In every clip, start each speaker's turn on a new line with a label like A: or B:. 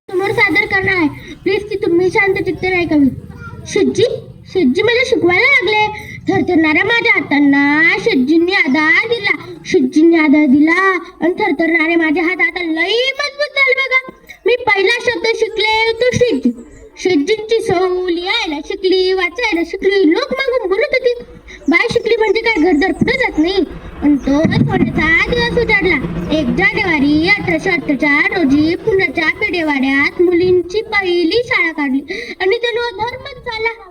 A: समोर सादर करणार आहे. प्लीज ती तुम्ही शांत चित्त नाही कमी. शेटजी शेटजी मला शिकवायला लागले. थरथरणाऱ्या माझ्या हातांना शेटजींनी आधार दिला. शेटजींनी आधार दिला आणि थरथरणारे माझे हात आता लई मजबूत झाले बघा. मी पहिला शब्द शिकले तो शेटजी. शेटजींची सौ लिहायला शिकली, वाचायला शिकली. लोक मागून बोलत होती, बाय शिकली म्हणजे काय घरदार पुढे जात नाही. पण तो थोडासा दिवस उजाडला. 1 जानेवारी 1848 रोजी पुण्याच्या पेडेवाड्यात मुलींची पहिली शाळा काढली आणि त्याला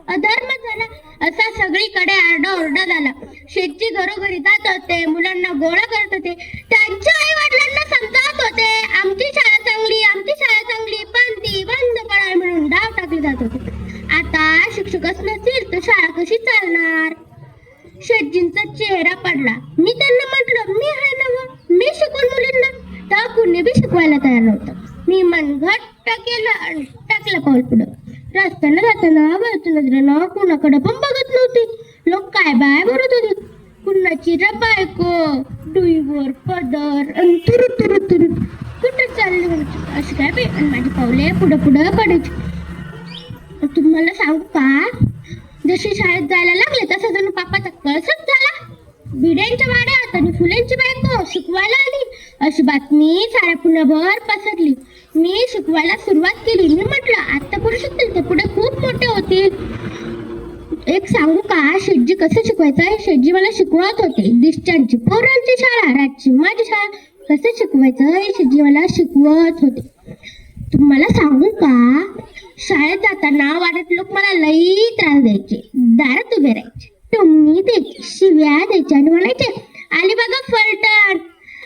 A: अधर्मच झाला असा सगळीकडे आरडाओरडा झाला. शेटजी घरोघरी जात होते, मुलांना गोळा करत होते, त्यांच्या आई वडिलांना समजावत होते आमची शाळा चांगली पण ती बंद पडाय म्हणून डाव टाकले जात होते. आता शिक्षकच नसतील तर शाळा कशी चालणार. शेटजींचा चेहरा पडला. मी त्यांना म्हटलं, मी आहे ना, मी शिकवून मुलींना. तर कुणी बी शिकवायला तयार नव्हतं. मी मन घट्ट केलं आणि टाकलं पाऊल पुढं. रस्त्यानं जाताना वरच्या नजरेनं कुणाकडे पण बघत नव्हती. लोक काय बाय बोलत होते, कुणाची रे बायको, डुईवर पदर आणि तुरु कुठे चालली म्हणजे अशी काय बे. आणि माझी पावले पुढं पडायची. तुम्हाला सांगू का, जशी शाळेत जायला लागले तसा जणू पापाचा कळसच झाला. भिड्यांच्या वाड्यात आणि फुलांची बायको शिकवायला आली अशी बातमी साऱ्या पुण्याभर पसरली. मी शिकवायला सुरुवात केली. मी म्हटलं, आता करू शकतील ते पुढे खूप मोठे होतील. एक सांगू का, शेटजी कसं शिकवायचं. शेटजी मला शिकवत होते. दिष्टांची पोरांची शाळा, रातची माझी शाळा, कसं शिकवायचं हे शेटजी मला शिकवत होते. तुम्हाला सांगू का, शाळेत जाताना वाड्यात लोक मला लई त्रास द्यायचे. दारात उभे राहायचे, टोमणी द्यायची, शिव्या द्यायच्या आणि म्हणायचे, आली बघा फलटण,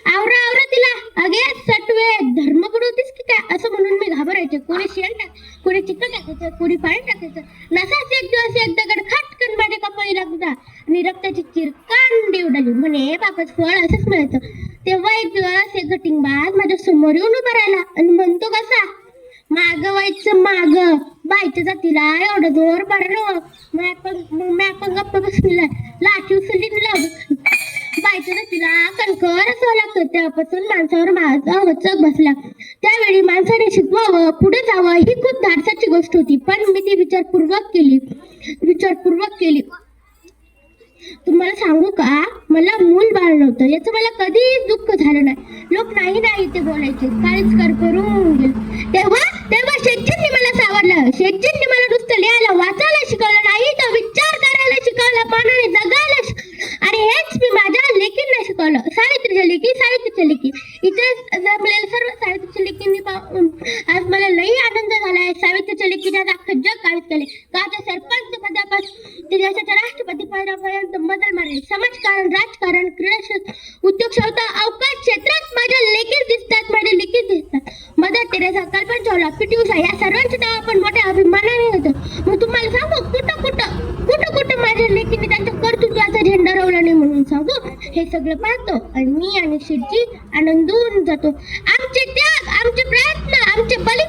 A: आवरा तिला, अगे सटवे, धर्म बुडवतीस की काय, असं म्हणून मी घाबरायचे. कोणी शेण कोणी चिकन टाकायचं, कोणी पाणी टाकायचं. नसाच एक दिवस एक दगड खटकन माझ्या कपाळी लागला आणि रक्ताची चिरकांडी उडाली. म्हणे बापाच फळ असंच मिळायचं. तेव्हा एक दिवस एक गटिंगबाज माझ्या समोर येऊन उभा राहिला आणि म्हणतो, कसा माग व्हायचं माग, बायच्या जातीला एवढं जोर पडलं. मी पण गप्प बसलेला, लाठी उचलली बायच्या जातीला कणकर असं लागतं. तेव्हापासून माणसावर माझा वचक बसला. त्यावेळी माणसाने शिकवावं, पुढे जावं ही खूप धाडसाची गोष्ट होती, पण मी ती विचारपूर्वक केली. तुम्हाला सांगू का, मला मूल बाळ नव्हतं याचं मला कधीच दुःख झालं नाही. लोक नाही ते बोलायचे, काहीच करून गेले. तेव्हा शेटजींनी मला सावरलं. शेटजींनी मला नुसतं लिहायला वाचायला शिकवलं नाही, तर विचार करायला शिकवलं, मनाने जगायला शिकवलं. आणि हेच मी माझ्या लेकींना शिकवलं. सावित्रीच्या लेकी इथे जमलेल्या सर्व सावित्रीच्या लेकींनी पाहून आज मला लई आनंद झालाय. सावित्रीच्या लेकीने अख्खं जग काढत केले. गावच्या सरपंच पदापासून ते देशाच्या राष्ट्रपती पदापर्यंत बदल मारले. समाजकारण, राजकारण, क्रीडा क्षेत्र, उद्योग क्षेत्र, अवकाश क्षेत्रात माझ्या लेखी दिसतात. Mother Teresa, Kalpana Chawla, PT Usha या सर्वांचे नाव आपण मोठ्या अभिमानाने होतो. मग तुम्हाला सांगू, कुठं माझ्या लेकीने त्यांच्या कर्तृत्वाचा झेंडा रोवला नाही म्हणून सांगू. हे सगळं पाहतो आणि मी आणि शेटजी आनंदून जातो. आमचे त्याग, आमचे प्रयत्न, आमचे बलिदान